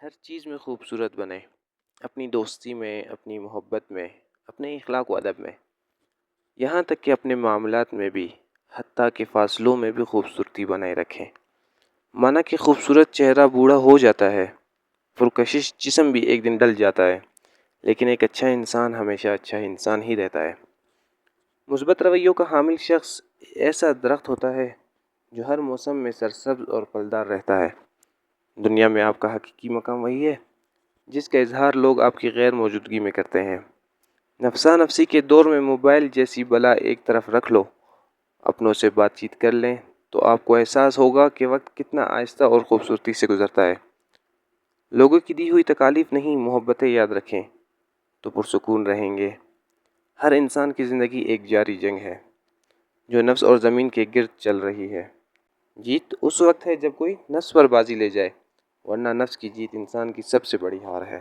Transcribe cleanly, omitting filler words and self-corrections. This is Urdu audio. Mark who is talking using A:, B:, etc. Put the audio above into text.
A: ہر چیز میں خوبصورت بنیں، اپنی دوستی میں، اپنی محبت میں، اپنے اخلاق و ادب میں، یہاں تک کہ اپنے معاملات میں بھی، حتیٰ کہ فاصلوں میں بھی خوبصورتی بنائے رکھیں۔ مانا کہ خوبصورت چہرہ بوڑھا ہو جاتا ہے، پرکشش جسم بھی ایک دن ڈل جاتا ہے، لیکن ایک اچھا انسان ہمیشہ اچھا انسان ہی رہتا ہے۔ مثبت رویوں کا حامل شخص ایسا درخت ہوتا ہے جو ہر موسم میں سرسبز اور پھلدار رہتا ہے۔ دنیا میں آپ کا حقیقی مقام وہی ہے جس کا اظہار لوگ آپ کی غیر موجودگی میں کرتے ہیں۔ نفسا نفسی کے دور میں موبائل جیسی بلا ایک طرف رکھ لو، اپنوں سے بات چیت کر لیں تو آپ کو احساس ہوگا کہ وقت کتنا آہستہ اور خوبصورتی سے گزرتا ہے۔ لوگوں کی دی ہوئی تکالیف نہیں، محبتیں یاد رکھیں تو پرسکون رہیں گے۔ ہر انسان کی زندگی ایک جاری جنگ ہے جو نفس اور زمین کے گرد چل رہی ہے۔ جیت اس وقت ہے جب کوئی نفس پر بازی لے جائے، ورنہ نفس کی جیت انسان کی سب سے بڑی ہار ہے۔